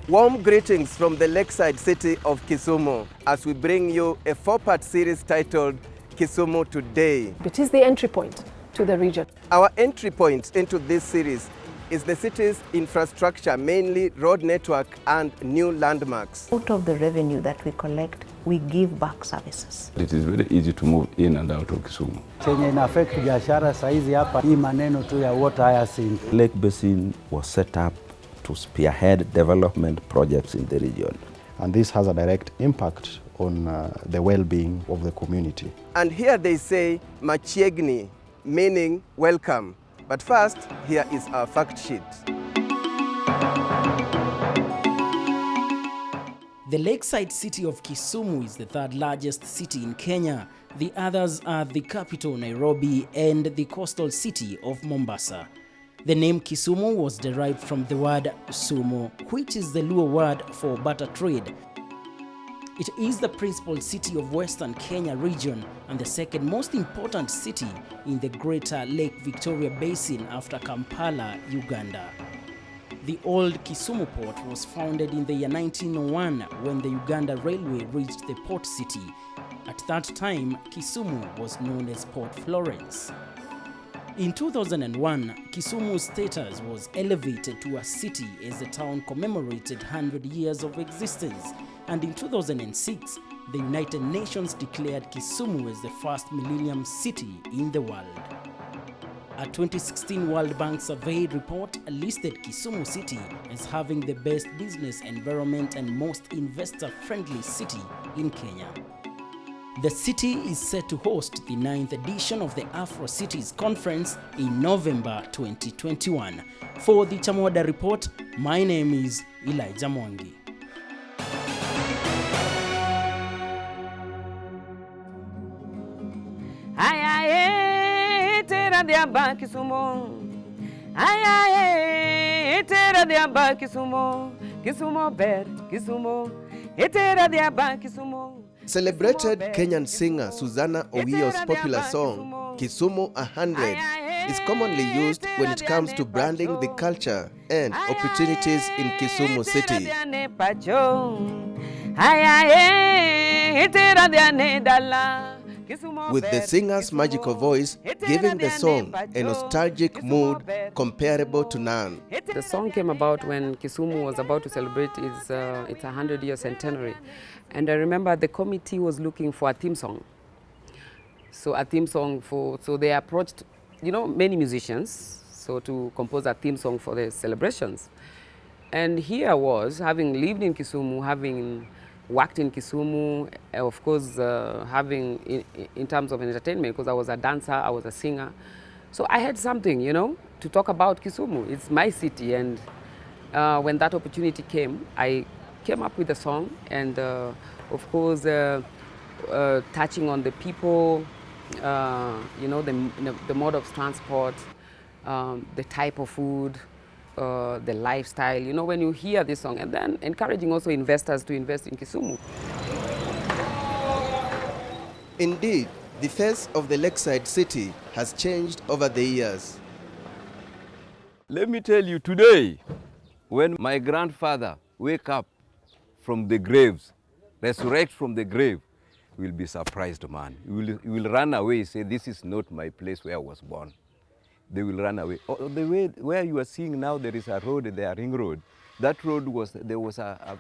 Warm greetings from the Lakeside city of Kisumu as we bring you a 4-part series titled Kisumu Today. It is the entry point to the region. Our entry point into this series is the city's infrastructure, mainly road network and new landmarks. Out of the revenue that we collect, we give back services. It is very easy to move in and out of Kisumu. Chenye ina affect biashara saizi hapa hii maneno tu ya water hyacinth. Lake Basin was set up to spearhead development projects in the region. And this has a direct impact on the well-being of the community. And here they say Machiegni, meaning welcome. But first, here is our fact sheet. The lakeside city of Kisumu is the third largest city in Kenya. The others are the capital Nairobi and the coastal city of Mombasa. The name Kisumu was derived from the word sumo, which is the Luo word for barter trade. It is the principal city of Western Kenya region and the second most important city in the greater Lake Victoria Basin after Kampala, Uganda. The old Kisumu Port was founded in the year 1901 when the Uganda Railway reached the port city. At that time, Kisumu was known as Port Florence. In 2001, Kisumu's status was elevated to a city as the town commemorated 100 years of existence. And in 2006, the United Nations declared Kisumu as the first millennium city in the world. A 2016 World Bank survey report listed Kisumu City as having the best business environment and most investor-friendly city in Kenya. The city is set to host the 9th edition of the Afri-cities conference in November 2021. For the Chamwada report, my name is Elijah Mwangi. Diaba Kisumu, ay, etera diaba Kisumu, Kisumu ber, Kisumu, etera diaba Kisumu. Celebrated Kenyan singer Susanna Owio's popular song, Kisumu 100, is commonly used when it comes to branding the culture and opportunities in Kisumu city. With the singer's magical voice giving the song a nostalgic mood comparable to none. The song came about when Kisumu was about to celebrate its 100-year centenary. And I remember the committee was looking for a theme song. So a theme song so they approached, many musicians, to compose a theme song for the celebrations. And here I was, having lived in Kisumu, having worked in Kisumu, of course, having in terms of entertainment, because I was a dancer, I was a singer. So I had something, to talk about Kisumu. It's my city, and when that opportunity came, I came up with a song, and of course, touching on the people, the mode of transport, the type of food, the lifestyle, when you hear this song, and then encouraging also investors to invest in Kisumu. Indeed, the face of the Lakeside city has changed over the years. Let me tell you, today, when my grandfather wake up from the graves, resurrect from the grave, you will be surprised, man. You will run away, say, this is not my place where I was born. They will run away. Oh, the way where you are seeing now, there is a road there, ring road. That road there was a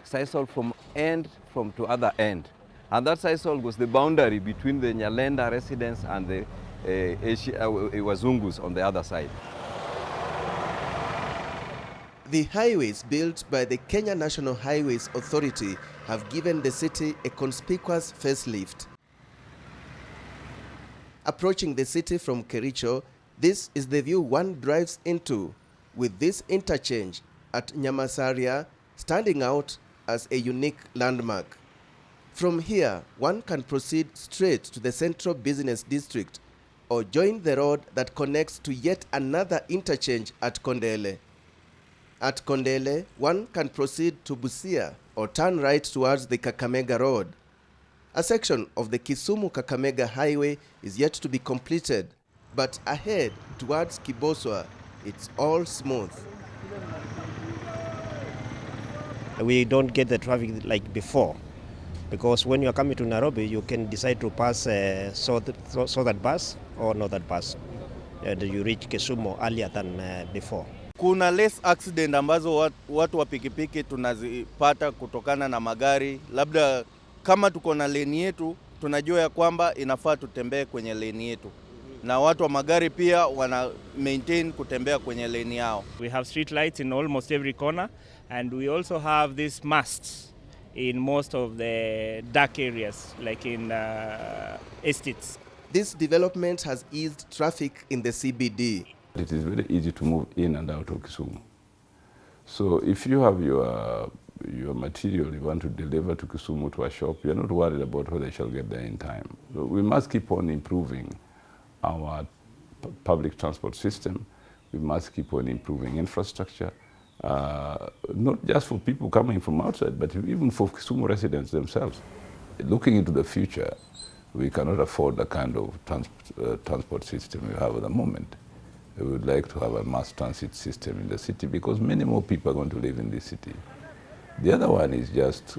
sisal from end to other end. And that sisal was the boundary between the Nyalenda residents and the Wazungus on the other side. The highways built by the Kenya National Highways Authority have given the city a conspicuous facelift. Approaching the city from Kericho, this is the view one drives into, with this interchange at Nyamasaria standing out as a unique landmark. From here, one can proceed straight to the central business district or join the road that connects to yet another interchange at Kondele. At Kondele, one can proceed to Busia or turn right towards the Kakamega Road. A section of the Kisumu-Kakamega Highway is yet to be completed, but ahead towards Kiboswa, it's all smooth. we don't get the traffic like before. Because when you are coming to Nairobi, you can decide to pass southern bus or northern bus. And you reach Kisumu earlier than before. Kuna less accident ambazo watu wa pikipiki tunazipata kutokana na magari. Labda kama tuko na lane yetu, tunajua ya kwamba inafaa tutembee kwenye lane yetu. Na watu wa magari pia wana maintain kutembea kwenye lane yao. We have street lights in almost every corner, and we also have these masts in most of the dark areas, like in estates. This development has eased traffic in the CBD. It is very easy to move in and out of Kisumu. So if you have your material you want to deliver to Kisumu to a shop, you're not worried about whether you shall get there in time. So we must keep on improving our public transport system. We must keep on improving infrastructure, not just for people coming from outside, but even for Kisumu residents themselves. Looking into the future, we cannot afford the kind of transport system we have at the moment. We would like to have a mass transit system in the city because many more people are going to live in this city. The other one is just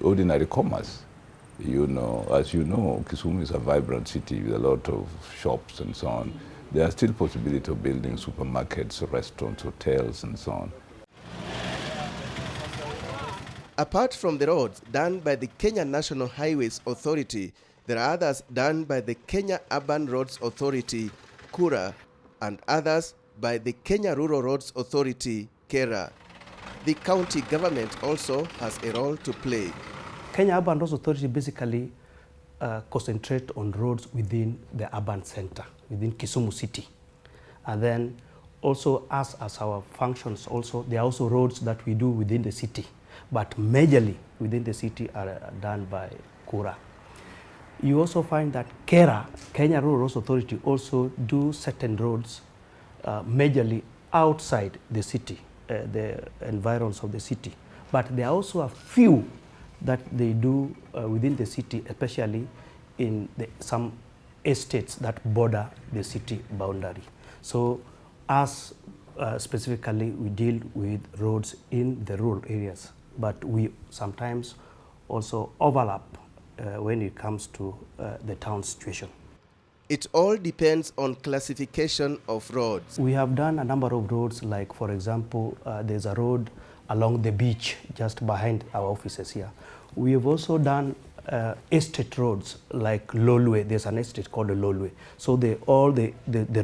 ordinary commerce. You know, as you know, Kisumu is a vibrant city with a lot of shops and so on. There are still possibility of building supermarkets, restaurants, hotels, and so on. Apart from the roads done by the Kenya National Highways Authority, there are others done by the Kenya Urban Roads Authority, KURA, and others by the Kenya Rural Roads Authority, KERA. The county government also has a role to play. Kenya Urban Roads Authority basically concentrate on roads within the urban center, within Kisumu city. And then also as our functions also, there are also roads that we do within the city, but majorly within the city are done by KURA. You also find that KERA, Kenya Rural Roads Authority, also do certain roads majorly outside the city, the environs of the city. But there are also a few that they do within the city, especially in some estates that border the city boundary. So as specifically we deal with roads in the rural areas, but we sometimes also overlap when it comes to the town situation. It all depends on classification of roads. We have done a number of roads, like for example, there's a road along the beach just behind our offices here. We have also done estate roads like Lolwe. There's an estate called Lolwe. So all the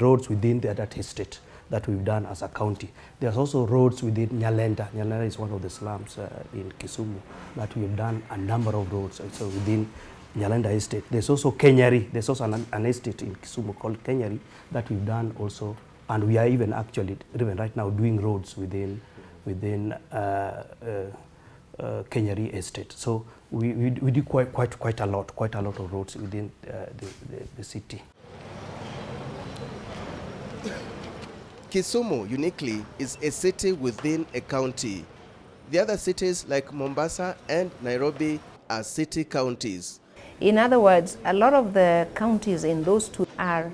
roads within that estate that we've done as a county. There's also roads within Nyalenda. Nyalenda is one of the slums in Kisumu that we've done a number of roads also within Nyalenda estate. There's also Kenyari. There's also an estate in Kisumu called Kenyari that we've done also, and we are even actually right now doing roads within Kenyari estate. So we do quite a lot of roads within the city. Kisumu uniquely is a city within a county. The other cities like Mombasa and Nairobi are city counties. In other words, a lot of the counties in those two are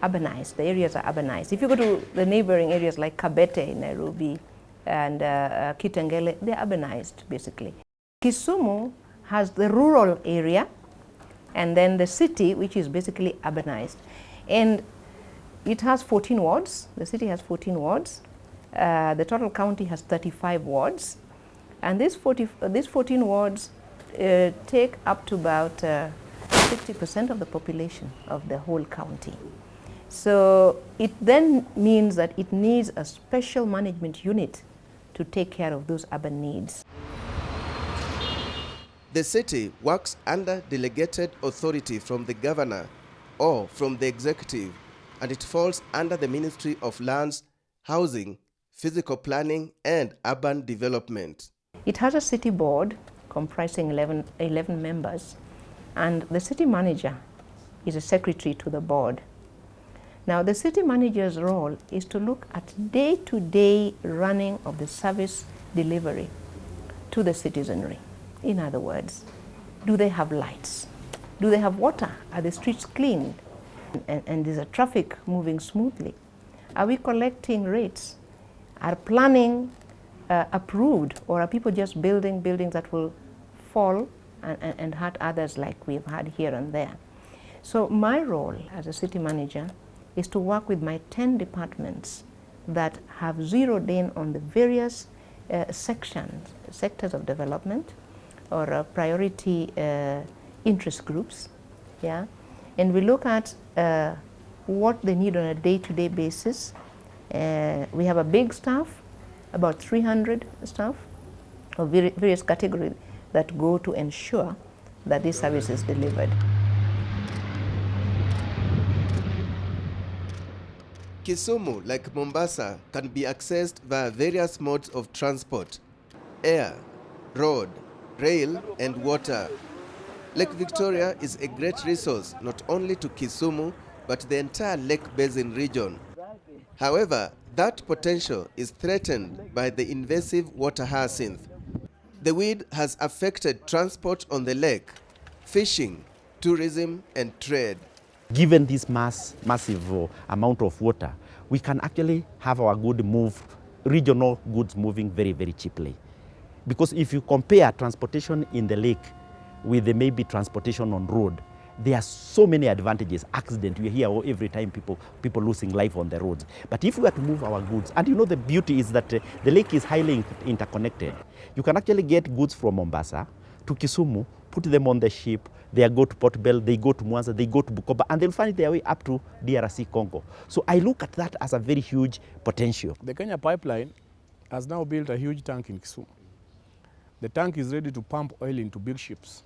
urbanized. The areas are urbanized. If you go to the neighboring areas like Kabete in Nairobi and Kitengele, they're urbanized basically. Kisumu has the rural area and then the city, which is basically urbanized. And it has 14 wards. The city has 14 wards. The total county has 35 wards. And these 14 wards take up to about 60% of the population of the whole county. So it then means that it needs a special management unit to take care of those urban needs. The city works under delegated authority from the governor or from the executive, and it falls under the Ministry of Lands, Housing, Physical Planning and Urban Development. It has a city board comprising 11 members, and the city manager is a secretary to the board. Now, the city manager's role is to look at day-to-day running of the service delivery to the citizenry. In other words, do they have lights? Do they have water? Are the streets cleaned? And is the traffic moving smoothly? Are we collecting rates? Are planning approved, or are people just building buildings that will fall and hurt others like we've had here and there? So my role as a city manager is to work with my 10 departments that have zeroed in on the various sectors of development or priority interest groups, yeah? And we look at what they need on a day-to-day basis. We have a big staff, about 300 staff of various categories that go to ensure that this service is delivered. Kisumu, like Mombasa, can be accessed via various modes of transport: air, road, rail, and water. Lake Victoria is a great resource not only to Kisumu, but the entire Lake Basin region. However, that potential is threatened by the invasive water hyacinth. The weed has affected transport on the lake, fishing, tourism, and trade. Given this massive amount of water, we can actually have our regional goods moving very, very cheaply. Because if you compare transportation in the lake with the maybe transportation on road, there are so many advantages. Accident, we hear every time people losing life on the roads. But if we were to move our goods, and you know the beauty is that the lake is highly interconnected. You can actually get goods from Mombasa to Kisumu, put them on the ship, they go to Port Bell, they go to Mwanza, they go to Bukoba, and they'll find their way up to DRC Congo. So I look at that as a very huge potential. The Kenya pipeline has now built a huge tank in Kisumu. The tank is ready to pump oil into big ships,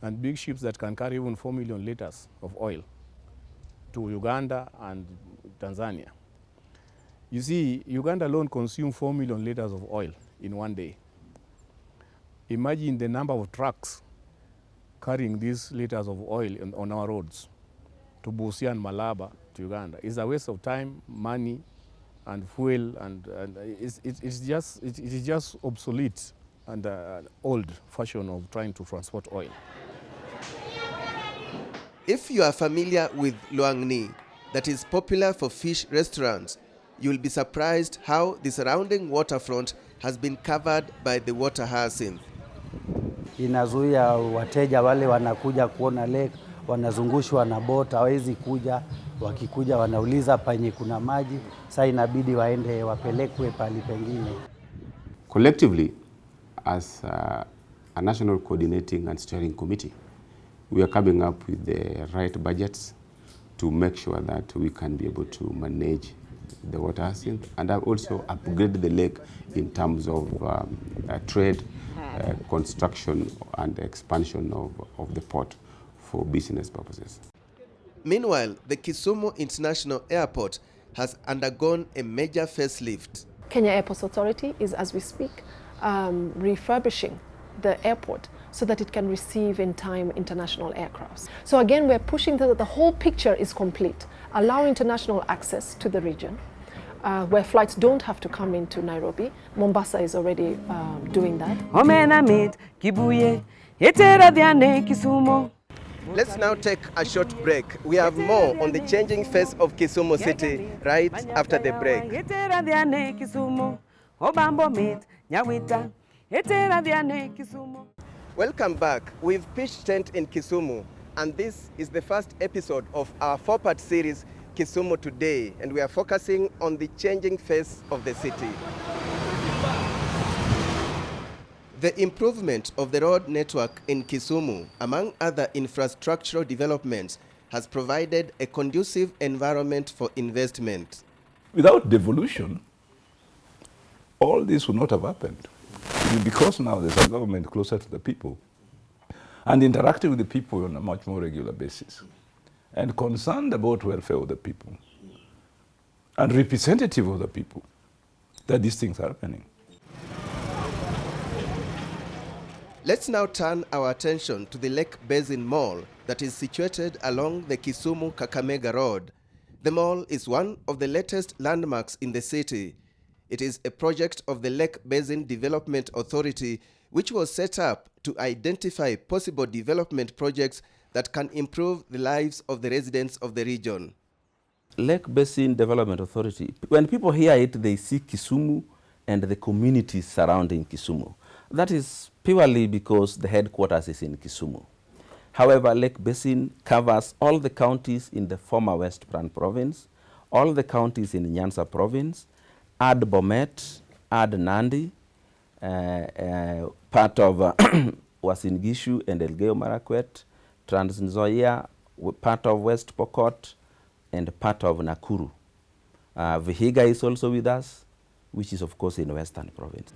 and big ships that can carry even 4 million liters of oil to Uganda and Tanzania. You see, Uganda alone consumes 4 million liters of oil in one day. Imagine the number of trucks carrying these liters of oil on our roads to Busia and Malaba to Uganda. It's a waste of time, money, and fuel, and it is just obsolete and old fashion of trying to transport oil. If you are familiar with Lwang'ni, that is popular for fish restaurants, you will be surprised how the surrounding waterfront has been covered by the water hyacinth. Inazuia wateja wale wanakuja kuona lake, wanazungushwa na bota, hawezi kuja, wakikuja wanauliza penye kuna maji, sasa inabidi waende wapelekwe pali pengine. Collectively, as a national coordinating and steering committee, we are coming up with the right budgets to make sure that we can be able to manage the water hyacinth and also upgrade the lake in terms of trade, construction and expansion of the port for business purposes. Meanwhile, the Kisumu International Airport has undergone a major facelift. Kenya Airports Authority is, as we speak, refurbishing the airport so that it can receive in time international aircrafts. So again, we're pushing that the whole picture is complete, allow international access to the region, where flights don't have to come into Nairobi. Mombasa is already doing that. Let's now take a short break. We have more on the changing face of Kisumu City right after the break. Welcome back. We've pitched tent in Kisumu, and this is the first episode of our 4-part series, Kisumu Today, and we are focusing on the changing face of the city. The improvement of the road network in Kisumu, among other infrastructural developments, has provided a conducive environment for investment. Without devolution, all this would not have happened. Because now there's a government closer to the people and interacting with the people on a much more regular basis and concerned about welfare of the people and representative of the people, that these things are happening. Let's now turn our attention to the Lake Basin Mall that is situated along the Kisumu-Kakamega Road. The mall is one of the latest landmarks in the city. It is a project of the Lake Basin Development Authority, which was set up to identify possible development projects that can improve the lives of the residents of the region. Lake Basin Development Authority, when people hear it, they see Kisumu and the communities surrounding Kisumu. That is purely because the headquarters is in Kisumu. However, Lake Basin covers all the counties in the former Western province, all the counties in Nyanza province, add Bomet, add Nandi, part of Uasin Gishu and Elgeyo Marakwet, Trans Nzoia, part of West Pokot, and part of Nakuru. Vihiga is also with us, which is of course in Western province.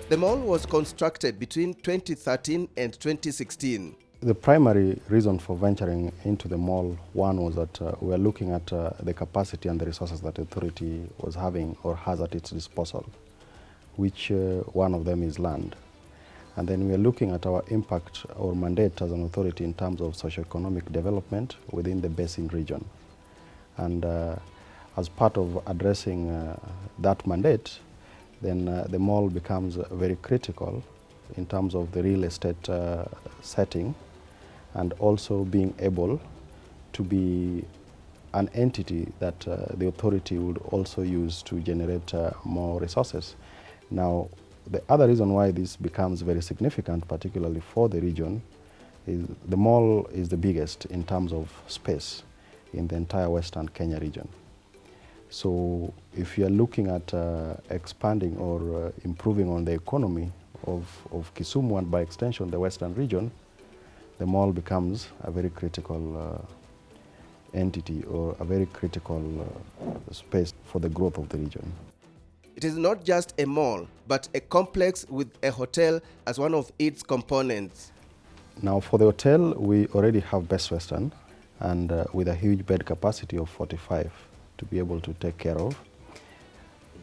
The mall was constructed between 2013 and 2016. The primary reason for venturing into the mall, one was that we were looking at the capacity and the resources that the authority was having or has at its disposal, which one of them is land. And then we are looking at our impact or mandate as an authority in terms of socioeconomic development within the basin region. And as part of addressing that mandate, then the mall becomes very critical in terms of the real estate setting, and also being able to be an entity that the authority would also use to generate more resources. Now, the other reason why this becomes very significant, particularly for the region, is the mall is the biggest in terms of space in the entire Western Kenya region. So if you are looking at expanding or improving on the economy of Kisumu and by extension the Western region, the mall becomes a very critical entity or a very critical space for the growth of the region. It is not just a mall, but a complex with a hotel as one of its components. Now for the hotel, we already have Best Western, and with a huge bed capacity of 45 to be able to take care of,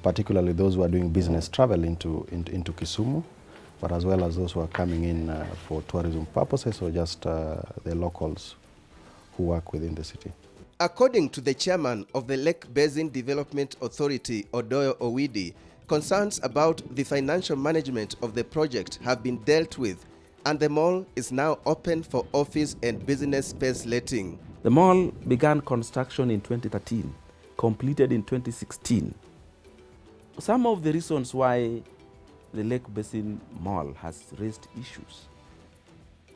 particularly those who are doing business travel into Kisumu, but as well as those who are coming in for tourism purposes or just the locals who work within the city. According to the chairman of the Lake Basin Development Authority, Odoyo Owidi, concerns about the financial management of the project have been dealt with, and the mall is now open for office and business space letting. The mall began construction in 2013, completed in 2016. Some of the reasons why the Lake Basin Mall has raised issues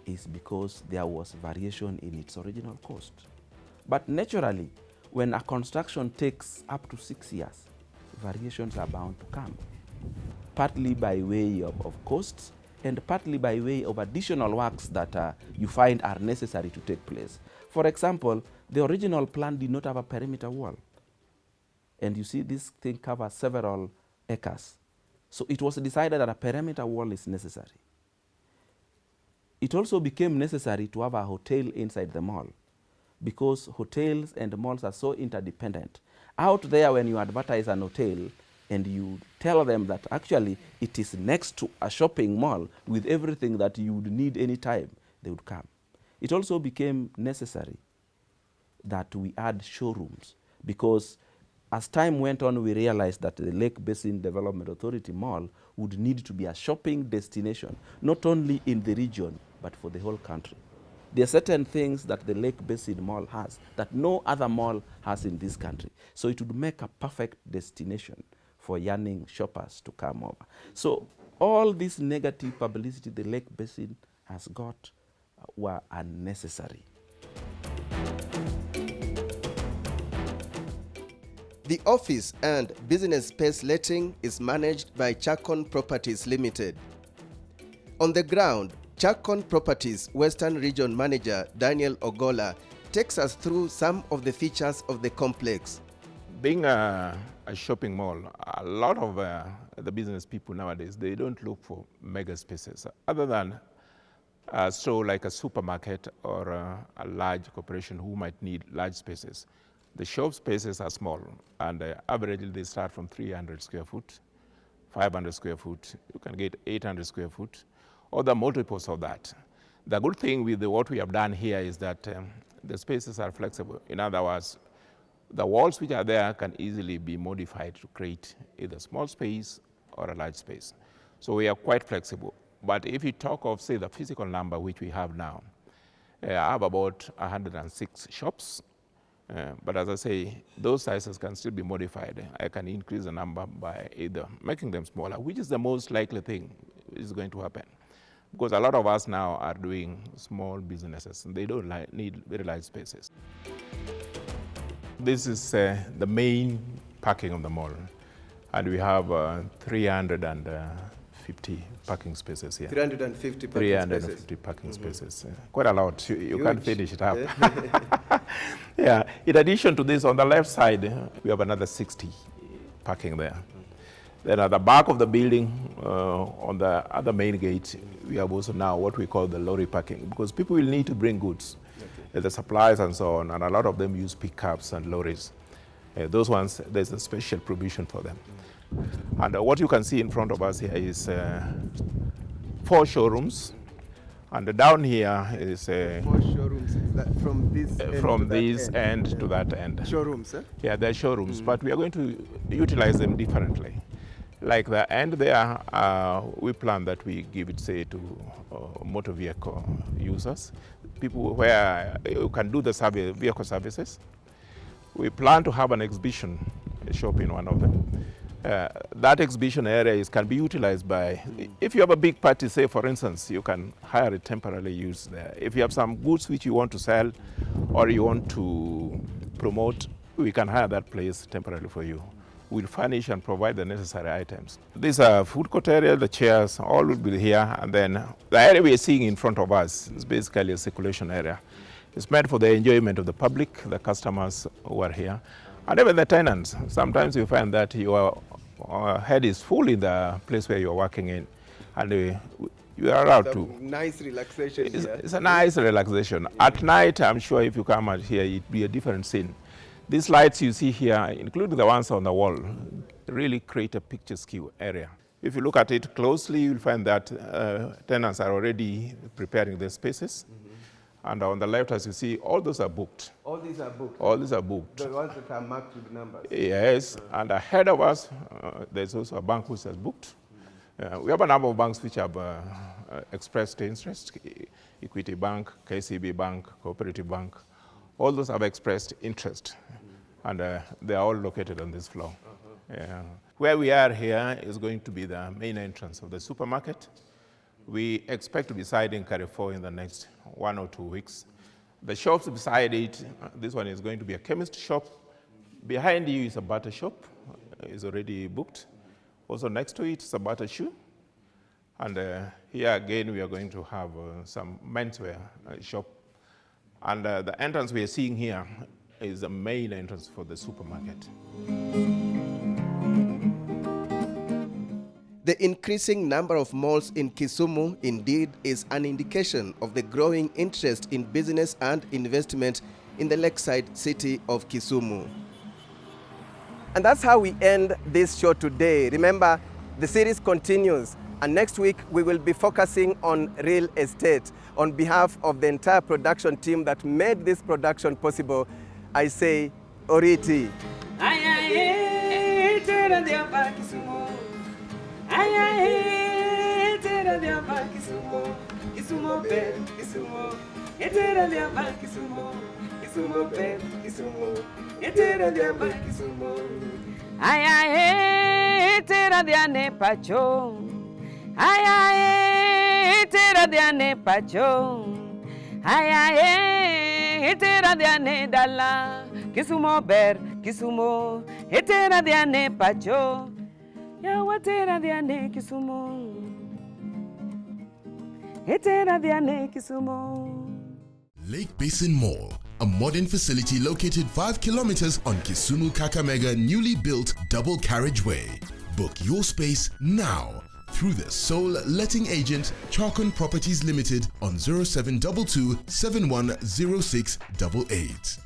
is because there was variation in its original cost. But naturally, when a construction takes up to 6 years, variations are bound to come, partly by way of costs and partly by way of additional works that you find are necessary to take place. For example, the original plan did not have a perimeter wall. And you see this thing covers several acres. So it was decided that a perimeter wall is necessary. It also became necessary to have a hotel inside the mall because hotels and malls are so interdependent. Out there, when you advertise an hotel and you tell them that actually it is next to a shopping mall with everything that you would need anytime, they would come. It also became necessary that we add showrooms because as time went on, we realized that the Lake Basin Development Authority Mall would need to be a shopping destination, not only in the region, but for the whole country. There are certain things that the Lake Basin Mall has that no other mall has in this country. So it would make a perfect destination for yearning shoppers to come over. So all this negative publicity the Lake Basin has got were unnecessary. The office and business space letting is managed by Chakon Properties Limited. On the ground, Chakon Properties Western Region Manager Daniel Ogola takes us through some of the features of the complex. Being a shopping mall, a lot of the business people nowadays, they don't look for mega spaces other than so like a supermarket or a large corporation who might need large spaces. The shop spaces are small, and averagely they start from 300 square foot, 500 square foot, you can get 800 square foot, or the multiples of that. The good thing with what we have done here is that the spaces are flexible. In other words, the walls which are there can easily be modified to create either small space or a large space. So we are quite flexible. But if you talk of, say, the physical number which we have now, I have about 106 shops, But as I say, those sizes can still be modified. I can increase the number by either making them smaller, which is the most likely thing is going to happen. Because a lot of us now are doing small businesses, and they don't need very large spaces. This is the main parking of the mall, and we have 350 parking spaces here. 350 parking 350 spaces. parking spaces. Quite a lot. You can't finish it up. Yeah. In addition to this, on the left side, we have another 60 parking there. Then at the back of the building, on the other main gate, we have also now what we call the lorry parking, because people will need to bring goods, the supplies and so on, and a lot of them use pickups and lorries. Those ones, there's a special provision for them. And what you can see in front of us here is 4 showrooms. And down here is 4 showrooms. Is that from this end from to this that end to that end. Showrooms, eh? Yeah, they're showrooms, but we are going to utilize them differently. Like the end there, we plan that we give it, say, to motor vehicle users, people where you can do the vehicle services. We plan to have an exhibition shop in one of them. That exhibition area can be utilized by, if you have a big party, say for instance, you can hire it temporarily use there. If you have some goods which you want to sell or you want to promote, we can hire that place temporarily for you. We'll furnish and provide the necessary items. These are food court area, the chairs, all will be here, and then the area we are seeing in front of us is basically a circulation area. It's meant for the enjoyment of the public, the customers who are here, and even the tenants. Sometimes you find that your head is full in the place where you're working in, and you are allowed to. Nice relaxation here. It's a nice relaxation. At night, I'm sure if you come out here, it'd be a different scene. These lights you see here, including the ones on the wall, really create a picturesque area. If you look at it closely, you'll find that tenants are already preparing their spaces. And on the left, as you see, all those are booked. All these are booked? All these are booked. The ones that are marked with numbers? Yes, and ahead of us, there's also a bank which has booked. We have a number of banks which have expressed interest. Equity Bank, KCB Bank, Cooperative Bank. All those have expressed interest, and they are all located on this floor. Yeah. Where we are here is going to be the main entrance of the supermarket. We expect to be siding Carrefour in the next 1 or 2 weeks. The shops beside it, this one is going to be a chemist shop. Behind you is a butter shop, is already booked. Also next to it is a butter shoe. And here again, we are going to have some menswear shop. And the entrance we are seeing here is the main entrance for the supermarket. The increasing number of malls in Kisumu indeed is an indication of the growing interest in business and investment in the lakeside city of Kisumu. And that's how we end this show today. Remember, the series continues, and next week we will be focusing on real estate. On behalf of the entire production team that made this production possible, I say, Oriti. Tera diane pacho, tera diane dala, Kisumu ber, Kisumu, tera diane pacho, yawa tera diane Kisumu, tera diane Kisumu. Lake Basin Mall, a modern facility located 5 kilometers on Kisumu-Kakamega newly built double carriageway. Book your space now through the sole letting agent Charcon Properties Limited on 0722 710688.